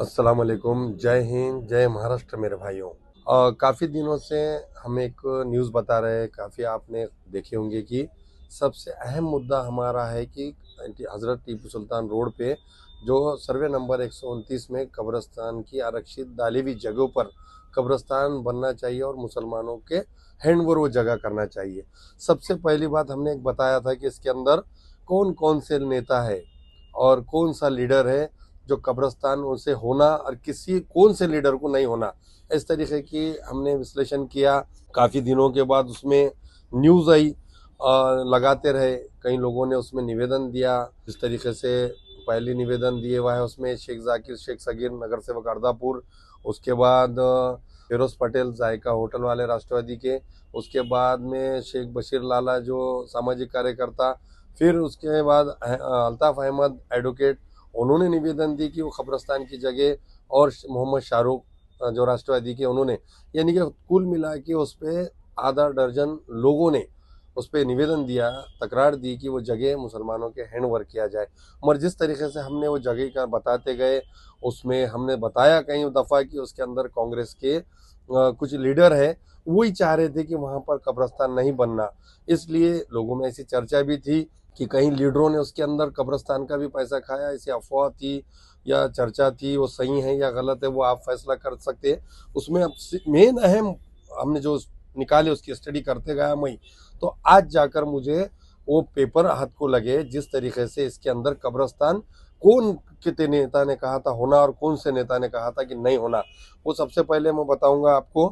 अस्सलाम वालेकुम, जय हिंद, जय महाराष्ट्र मेरे भाइयों। काफ़ी दिनों से हम एक न्यूज़ बता रहे हैं, काफ़ी आपने देखे होंगे कि सबसे अहम मुद्दा हमारा है कि हज़रत टीपू सुल्तान रोड पे जो सर्वे नंबर 129 में कब्रिस्तान की आरक्षित डाली हुई जगहों पर कब्रिस्तान बनना चाहिए और मुसलमानों के हैंड ओवर वो जगह करना चाहिए। सबसे पहली बात हमने एक बताया था कि इसके अंदर कौन कौन से नेता है और कौन सा लीडर है जो कब्रिस्तान उनसे होना और किसी कौन से लीडर को नहीं होना, इस तरीके की हमने विश्लेषण किया। काफ़ी दिनों के बाद उसमें न्यूज़ आई, लगाते रहे, कई लोगों ने उसमें निवेदन दिया। इस तरीके से पहली निवेदन दिए हुआ है उसमें शेख जाकिर शेख सगीर नगर सेवक अर्दापुर, उसके बाद फिरोज पटेल जायका होटल वाले राष्ट्रवादी के, उसके बाद में शेख बशीर लाला जो सामाजिक कार्यकर्ता, फिर उसके बाद अल्ताफ़ अहमद एडवोकेट, उन्होंने निवेदन दी कि वो कब्रिस्तान की जगह, और मोहम्मद शाहरुख जो राष्ट्रवादी के, उन्होंने, यानी कि कुल मिला के उस पर आधा दर्जन लोगों ने उस पर निवेदन दिया, तकरार दी कि वो जगह मुसलमानों के हैंड ओवर किया जाए। मगर जिस तरीके से हमने वो जगह का बताते गए, उसमें हमने बताया कई दफ़ा कि उसके अंदर कांग्रेस के कुछ लीडर है, वही चाह रहे थे कि वहाँ पर कब्रिस्तान नहीं बनना। इसलिए लोगों में ऐसी चर्चा भी थी कि कहीं लीडरों ने उसके अंदर कब्रिस्तान का भी पैसा खाया, ऐसी अफवाह थी या चर्चा थी। वो सही है या गलत है वो आप फैसला कर सकते हैं। उसमें अब मेन अहम हमने जो निकाले उसकी स्टडी करते गया मैं, तो आज जाकर मुझे वो पेपर हाथ को लगे जिस तरीके से इसके अंदर कब्रिस्तान कौन कितने नेता ने कहा था होना और कौन से नेता ने कहा था कि नहीं होना। वो सबसे पहले मैं बताऊंगा आपको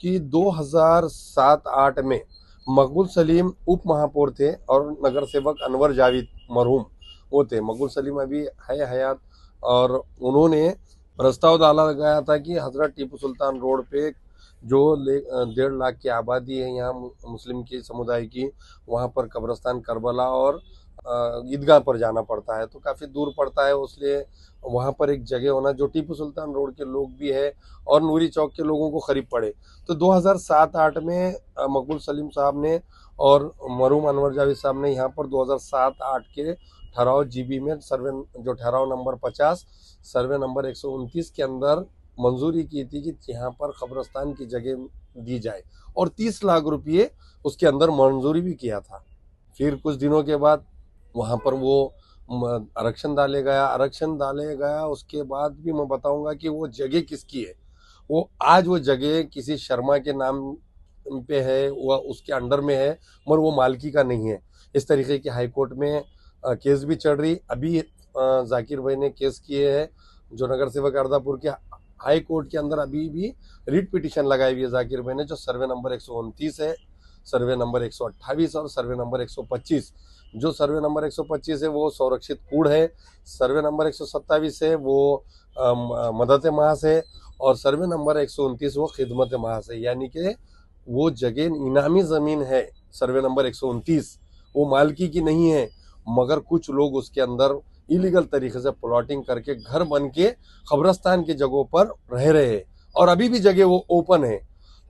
कि 2007-8 में मकबूल सलीम उप महापौर थे और नगर सेवक अनवर जावेद मरहूम वो थे। मकबूल सलीम अभी है हयात, और उन्होंने प्रस्ताव डाला गया था कि हजरत टीपू सुल्तान रोड पे जो 1.5 लाख की आबादी है यहाँ मुस्लिम की समुदाय की, वहाँ पर कब्रिस्तान करबला और ईदगाह पर जाना पड़ता है, तो काफ़ी दूर पड़ता है, इसलिए वहाँ पर एक जगह होना जो टीपू सुल्तान रोड के लोग भी है और नूरी चौक के लोगों को करीब पड़े। तो 2007-8 में मकबूल सलीम साहब ने और मरहूम अनवर जावेद साहब ने यहाँ पर 2007-8 के ठहराव जीबी में सर्वे जो ठहराव नंबर 50 सर्वे नंबर 129 के अंदर मंजूरी की थी कि यहाँ पर कब्रिस्तान की जगह दी जाए, और 30 लाख रुपये उसके अंदर मंजूरी भी किया था। फिर कुछ दिनों के बाद वहाँ पर वो आरक्षण डाले गया। उसके बाद भी मैं बताऊंगा कि वो जगह किसकी है। वो आज वो जगह किसी शर्मा के नाम पे है, वह उसके अंडर में है, मगर वो मालकी का नहीं है। इस तरीके की हाई कोर्ट में केस भी चल रही। अभी जाकिर भाई ने केस किए हैं जो नगर सेवक अर्दापुर के हाई कोर्ट के अंदर, अभी भी रिट पिटिशन लगाई हुई है जाकिर भाई ने, जो सर्वे नंबर 129 है, सर्वे नंबर 128 और सर्वे नंबर 125। जो सर्वे नंबर 125 है वो संरक्षित कूड़ है, सर्वे नंबर 127 है वो मदद महास है, और सर्वे नंबर 129 वो खिदमत महास है, यानी कि वो जगह इनामी ज़मीन है। सर्वे नंबर 129 वो मालकी की नहीं है, मगर कुछ लोग उसके अंदर इलीगल तरीके से प्लॉटिंग करके घर बन के कब्रिस्तान की जगहों पर रह रहे हैं, और अभी भी जगह वो ओपन है।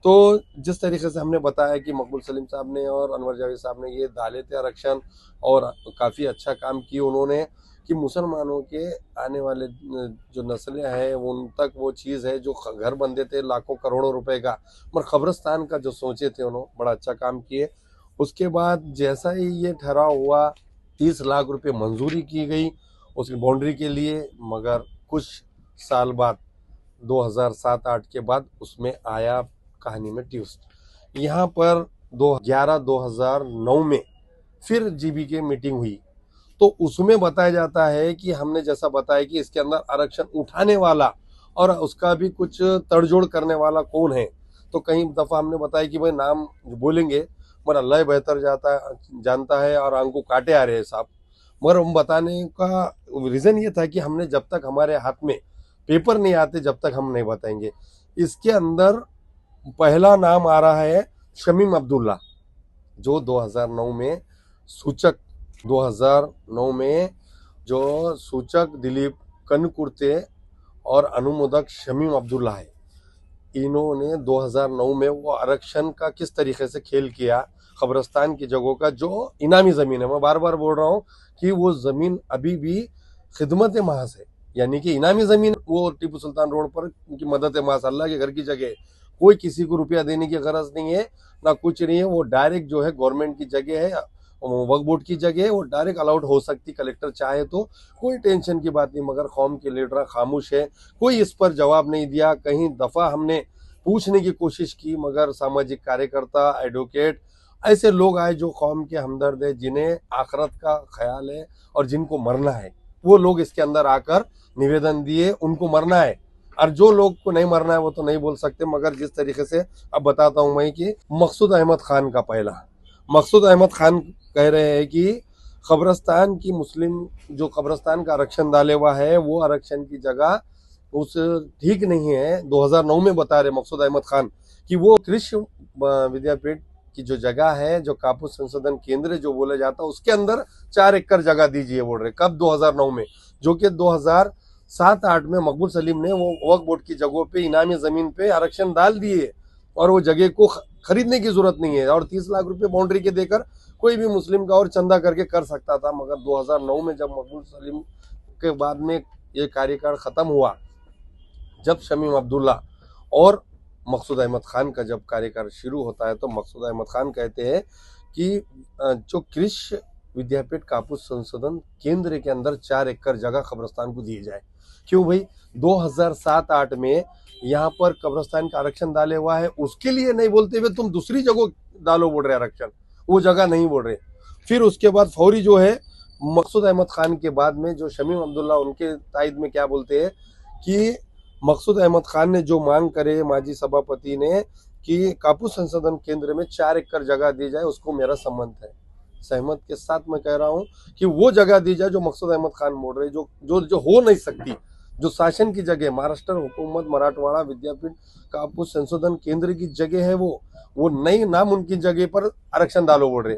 तो जिस तरीके से हमने बताया कि मकबूल सलीम साहब ने और अनवर जावेद साहब ने ये डाले थे आरक्षण, और काफ़ी अच्छा काम किए उन्होंने कि मुसलमानों के आने वाले जो नस्लें हैं उन तक वो चीज़ है जो घर बन देते लाखों करोड़ों रुपए का, मगर कब्रिस्तान का जो सोचे थे उन्होंने बड़ा अच्छा काम किए। उसके बाद जैसा ही ये ठहराव हुआ, 30 लाख रुपए मंजूरी की गई उसकी बाउंड्री के लिए, मगर कुछ साल बाद 2007-8 के बाद उसमें आया कहानी में ट्विस्ट। यहाँ पर 2011-2009 में फिर जीबी की मीटिंग हुई, तो उसमें बताया जाता है कि हमने जैसा बताया कि इसके अंदर आरक्षण उठाने वाला और उसका भी कुछ तड़जोड़ करने वाला कौन है। तो कई दफ़ा हमने बताया कि भाई नाम बोलेंगे, मगर अल्लाह बेहतर जानता है और आंखों काटे आ रहे हैं साहब। मगर हम बताने का रीज़न ये था कि हमने जब तक हमारे हाथ में पेपर नहीं आते जब तक हम नहीं बताएंगे। इसके अंदर पहला नाम आ रहा है शमीम अब्दुल्ला, जो 2009 में सूचक 2009 में जो सूचक दिलीप कनकुर्ते और अनुमोदक शमीम अब्दुल्ला है। इन्होंने 2009 में वो आरक्षण का किस तरीके से खेल किया, कब्रिस्तान की जगहों का जो इनामी ज़मीन है, मैं बार बार बोल रहा हूँ कि वो ज़मीन अभी भी खिदमत महाज है, यानी कि इनामी जमीन वो टीपू सुल्तान रोड पर उनकी मदद है, माशाल्लाह के घर की जगह है, कोई किसी को रुपया देने की गरज नहीं है ना कुछ नहीं है, वो डायरेक्ट जो है गवर्नमेंट की जगह है, वक्फ बोर्ड की जगह है, वो डायरेक्ट अलाउड हो सकती, कलेक्टर चाहे तो, कोई टेंशन की बात नहीं। मगर कौम के लीडर खामोश है, कोई इस पर जवाब नहीं दिया। कहीं दफा हमने पूछने की कोशिश की मगर सामाजिक कार्यकर्ता, एडवोकेट, ऐसे लोग आए जो कौम के हमदर्द है, जिन्हें आखरत का ख्याल है और जिनको मरना है, वो लोग इसके अंदर आकर निवेदन दिए, उनको मरना है। और जो लोग को नहीं मरना है वो तो नहीं बोल सकते, मगर जिस तरीके से अब बताता हूं मैं कि मकसूद अहमद खान का पहला, मकसूद अहमद खान कह रहे हैं कि कब्रस्तान की मुस्लिम जो कब्रस्तान का आरक्षण डाले हुआ है वो आरक्षण की जगह उस ठीक नहीं है। 2009 में बता रहे मकसूद अहमद खान कि वो कृषि विद्यापीठ की जो जगह है, जो कापूस संशोधन केंद्र जो बोला जाता है, उसके अंदर 4 एकड़ जगह दीजिए बोल रहे। कब? 2009 में, जो कि 2007-8 में मकबूल सलीम ने वो वक्फ बोर्ड की जगहों पे इनामी जमीन पे आरक्षण डाल दिए और वो जगह को खरीदने की जरूरत नहीं है और 30 लाख रुपए बाउंड्री के देकर कोई भी मुस्लिम का और चंदा करके कर सकता था। मगर 2009 में जब मकबूल सलीम के बाद में ये कार्यकाल खत्म हुआ, जब शमीम अब्दुल्ला और मकसूद अहमद खान का जब कार्यकाल शुरू होता है, तो मकसूद अहमद खान कहते हैं कि जो कृषि विद्यापीठ कापूस संशोधन केंद्र के अंदर 4 एकड़ जगह कब्रस्तान को दी जाए। क्यों भाई? 2007-8 में यहाँ पर कब्रस्तान का आरक्षण डाले हुआ है, उसके लिए नहीं बोलते हुए तुम दूसरी जगह डालो बोल रहे आरक्षण, वो जगह नहीं बोल रहे। फिर उसके बाद फौरी जो है मकसूद अहमद खान के बाद में जो शमीम अब्दुल्ला, उनके तायद में क्या बोलते हैं कि मकसूद अहमद खान ने जो मांग करे माजी सभापति ने कि कापूस संशोधन केंद्र में 4 एकड़ जगह दी जाए, उसको मेरा सम्मत है। सहमत के साथ मैं कह रहा हूं कि वो जगह दी जाए जो मकसूद अहमद खान बोल रहे, जो जो जो हो नहीं सकती, जो शासन की जगह, महाराष्ट्र हुकूमत मराठवाड़ा विद्यापीठ कापूस संशोधन केंद्र की जगह है, वो नई नाम उनकी जगह पर आरक्षण डालो बोल रहे।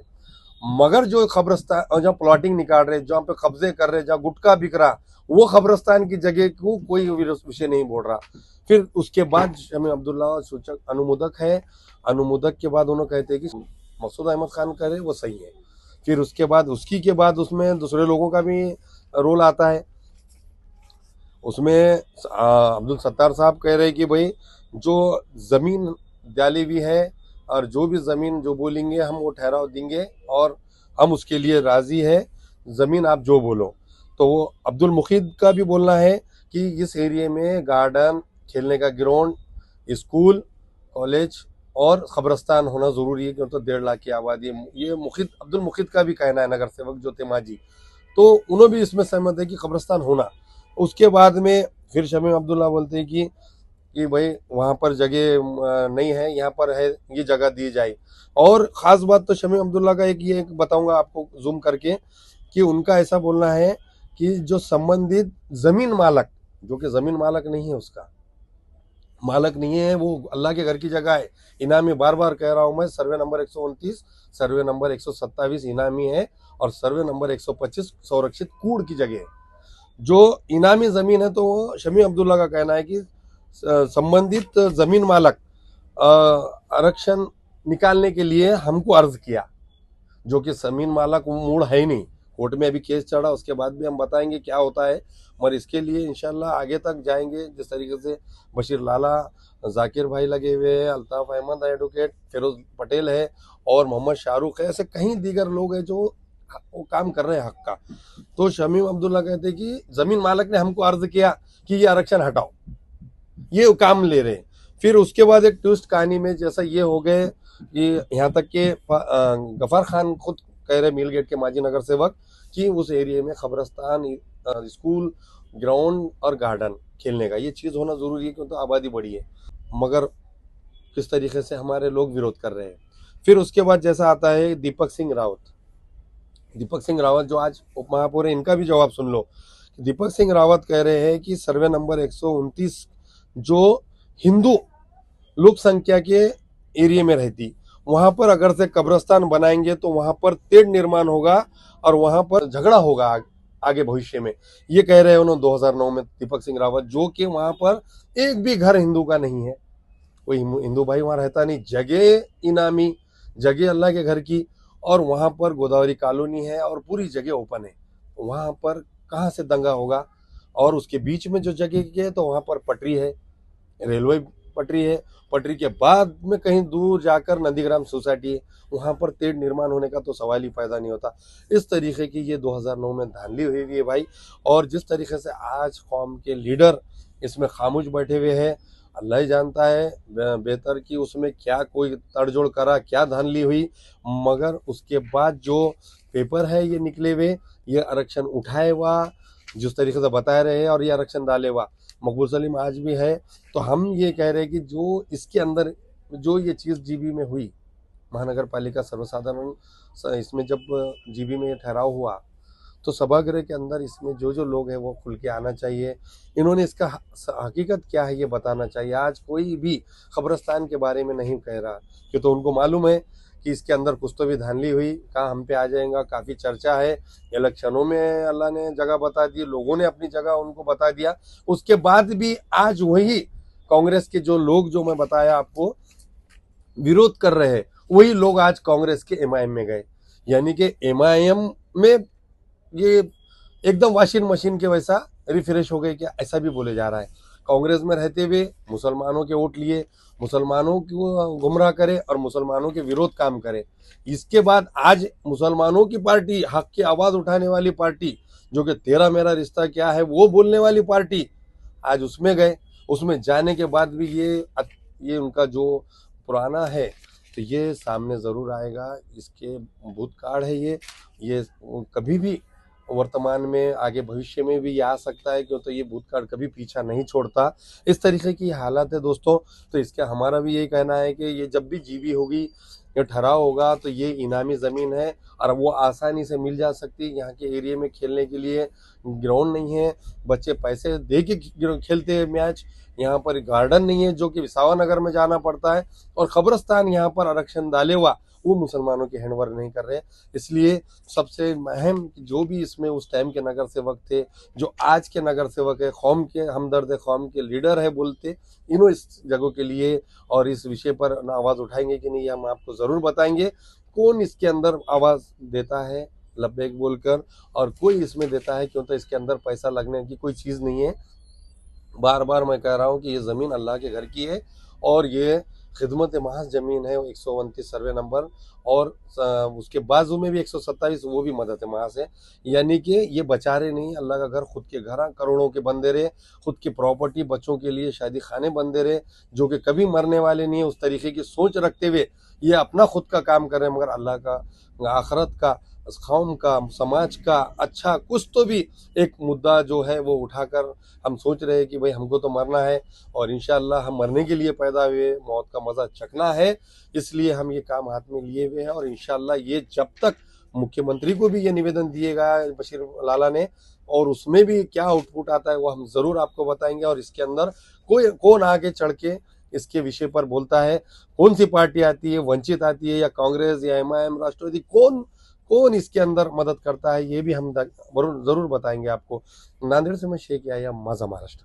मगर जो कब्रस्तान जहाँ प्लॉटिंग निकाल रहे, जहाँ पे कब्जे कर रहे, जहाँ गुटखा बिक रहा, वो कब्रस्तान की जगह को कोई विषय नहीं बोल रहा। फिर उसके बाद शमीम अब्दुल्ला सूचक अनुमोदक है, अनुमोदक के बाद उन्होंने कहते हैं कि मकसूद अहमद खान करे वो सही है। फिर उसके बाद उसमें दूसरे लोगों का भी रोल आता है। उसमें अब्दुल सत्तार साहब कह रहे हैं कि भाई जो जमीन डाली हुई है और जो भी जमीन जो बोलेंगे हम वो ठहराव देंगे और हम उसके लिए राजी है, जमीन आप जो बोलो। तो वो अब्दुल मुखीद का भी बोलना है कि इस एरिया में गार्डन, खेलने का ग्राउंड, स्कूल, कॉलेज और कब्रस्तान होना जरूरी है, क्योंकि तो 1.5 लाख की आबादी है। ये अब्दुल मुखीद का भी कहना है, नगर सेवक जो थे माजी, तो उन्होंने भी इसमें सहमत है कि कब्रस्तान होना। उसके बाद में फिर शमीम अब्दुल्ला बोलते हैं कि भाई वहाँ पर जगह नहीं है, यहाँ पर है, ये जगह दी जाए। और ख़ास बात तो शमीम अब्दुल्ला का एक बताऊंगा आपको जूम करके कि उनका ऐसा बोलना है कि जो संबंधित ज़मीन मालक, जो कि ज़मीन मालक नहीं है, उसका मालक नहीं है, वो अल्लाह के घर की जगह है, इनामी, बार बार कह रहा हूँ मैं, सर्वे नंबर 129, सर्वे नंबर 127 इनामी है और सर्वे नंबर 125 संरक्षित कूड़ की जगह है। जो इनामी ज़मीन है, तो शमीम अब्दुल्ला का कहना है कि संबंधित जमीन मालक आरक्षण निकालने के लिए हमको अर्ज किया, जो कि जमीन मालक मूड है ही नहीं। कोर्ट में अभी केस चढ़ा, उसके बाद भी हम बताएंगे क्या होता है, मगर इसके लिए इंशाल्लाह आगे तक जाएंगे। जिस तरीके से बशीर लाला, जाकिर भाई लगे हुए हैं, अल्ताफ अहमद एडवोकेट, फिरोज पटेल है और मोहम्मद शाहरुख है, ऐसे कई दीगर लोग हैं जो वो काम कर रहे हैं हक का। तो शमीम अब्दुल्ला कहते हैं कि जमीन मालक ने हमको अर्ज किया कि ये आरक्षण हटाओ, ये काम ले रहे हैं। फिर उसके बाद एक ट्विस्ट कहानी में जैसा ये हो गए कि यहाँ तक के गफार खान खुद कह रहे, मील गेट के माजी नगर सेवक, कि उस एरिया में कब्रस्तान, स्कूल, ग्राउंड और गार्डन, खेलने का ये चीज़ होना ज़रूरी है, क्योंकि तो आबादी बढ़ी है। मगर किस तरीके से हमारे लोग विरोध कर रहे हैं। फिर उसके बाद जैसा आता है दीपक सिंह रावत, दीपक सिंह रावत जो आज उप महापौर है, इनका भी जवाब सुन लो। दीपक सिंह रावत कह रहे हैं कि सर्वे नंबर 129 जो हिंदू लोक संख्या के एरिया में रहती, वहां पर अगर से कब्रस्तान बनाएंगे तो वहां पर तेड़ निर्माण होगा और वहां पर झगड़ा होगा आगे भविष्य में। ये कह रहे हैं उन्होंने 2009 में दीपक सिंह रावत, जो कि वहां पर एक भी घर हिंदू का नहीं है, कोई हिंदू भाई वहां रहता नहीं, जगह इनामी, जगह अल्लाह के घर की, और वहां पर गोदावरी कॉलोनी है और पूरी जगह ओपन है, वहां पर कहाँ से दंगा होगा। और उसके बीच में जो जगह की है तो वहाँ पर पटरी है, रेलवे पटरी है। पटरी के बाद में कहीं दूर जाकर नंदीग्राम सोसाइटी है, वहाँ पर तेड़ निर्माण होने का तो सवाल ही पैदा नहीं होता। इस तरीके की ये 2009 में धांधली हुई हुई है भाई। और जिस तरीके से आज कौम के लीडर इसमें खामोश बैठे हुए हैं, अल्लाह ही जानता है बेहतर कि उसमें क्या कोई तड़जोड़ करा, क्या धांधली हुई। मगर उसके बाद जो पेपर है ये निकले हुए, ये आरक्षण उठाए हुआ जिस तरीके से बता रहे हैं, और ये आरक्षण डाले हुआ मकबूल सलीम आज भी है। तो हम ये कह रहे हैं कि जो इसके अंदर जो ये चीज़ जीबी में हुई, महानगर पालिका सर्वसाधारण इसमें जब जीबी में ये ठहराव हुआ, तो सभागृह के अंदर इसमें जो जो लोग हैं वो खुल के आना चाहिए। इन्होंने इसका हकीकत क्या है ये बताना चाहिए। आज कोई भी खबरस्तान के बारे में नहीं कह रहा, कि तो उनको मालूम है कि इसके अंदर कुछ तो भी धांधली हुई, कहाँ हम पे आ जाएगा। काफ़ी चर्चा है, इलेक्शनों में अल्लाह ने जगह बता दी, लोगों ने अपनी जगह उनको बता दिया। उसके बाद भी आज वही कांग्रेस के जो लोग, जो मैं बताया आपको, विरोध कर रहे हैं, वही लोग आज कांग्रेस के एमआईएम में गए। यानी कि एमआईएम में ये एकदम वॉशिंग मशीन के वैसा रिफ्रेश हो गए क्या, ऐसा भी बोले जा रहा है। कांग्रेस में रहते हुए मुसलमानों के वोट लिए, मुसलमानों को गुमराह करे और मुसलमानों के विरोध काम करे। इसके बाद आज मुसलमानों की पार्टी, हक की आवाज उठाने वाली पार्टी, जो कि तेरा मेरा रिश्ता क्या है वो बोलने वाली पार्टी, आज उसमें गए। उसमें जाने के बाद भी ये उनका जो पुराना है, तो ये सामने ज़रूर आएगा। इसके भूतकाल है ये कभी भी वर्तमान में, आगे भविष्य में भी ये आ सकता है, क्यों तो ये भूतकाल कभी पीछा नहीं छोड़ता। इस तरीके की हालत है दोस्तों। तो इसका हमारा भी यही कहना है कि ये जब भी जीबी होगी, ये ठहराव होगा, तो ये इनामी ज़मीन है और वो आसानी से मिल जा सकती है। यहाँ के एरिया में खेलने के लिए ग्राउंड नहीं है, बच्चे पैसे दे के खेलते हैं मैच। यहाँ पर गार्डन नहीं है, जो कि विसावा नगर में जाना पड़ता है। और खबरस्तान यहाँ पर आरक्षण डाले हुआ, वो मुसलमानों की हैंडवर्क नहीं कर रहे। इसलिए सबसे अहम, जो भी इसमें उस टाइम के नगर सेवक थे, जो आज के नगर सेवक है, कौम के हमदर्द है, कौम के लीडर है बोलते, इन्हों इस जगह के लिए और इस विषय पर आवाज़ उठाएंगे कि नहीं, हम आपको ज़रूर बताएंगे। कौन इसके अंदर आवाज़ देता है लब्बैक बोलकर, और कोई इसमें देता है क्यों, तो इसके अंदर पैसा लगने की कोई चीज़ नहीं है। बार बार मैं कह रहा हूँ कि ये ज़मीन अल्लाह के घर की है, और ये खिदमत महज ज़मीन है। 129 सर्वे नंबर, और उसके बाजू में भी 127, वो भी मदद महज है। यानी कि ये बचा रहे नहीं, अल्लाह का घर, खुद के घर करोड़ों के बंदे रहे, खुद की प्रॉपर्टी, बच्चों के लिए शादी खाने बंदे रहे, जो कि कभी मरने वाले नहीं है। उस तरीके की सोच रखते हुए ये अपना खुद का काम कर रहे हैं, मगर अल्लाह का, आखरत का, कौम का, समाज का अच्छा कुछ तो भी एक मुद्दा जो है वो उठाकर हम सोच रहे हैं कि भाई हमको तो मरना है, और इंशाअल्लाह हम मरने के लिए पैदा हुए, मौत का मज़ा चखना है। इसलिए हम ये काम हाथ में लिए हुए हैं, और इंशाअल्लाह ये जब तक, मुख्यमंत्री को भी ये निवेदन दिएगा बशीर लाला ने, और उसमें भी क्या आउटपुट आता है वो हम ज़रूर आपको बताएंगे। और इसके अंदर कौन आगे चढ़ के इसके विषय पर बोलता है, कौन सी पार्टी आती है, वंचित आती है, या कांग्रेस, या एमआईएम, राष्ट्रवादी, कौन कौन इसके अंदर मदद करता है, ये भी हम जरूर बताएंगे आपको। नांदेड़ से मैं शेख याया, माझा महाराष्ट्र।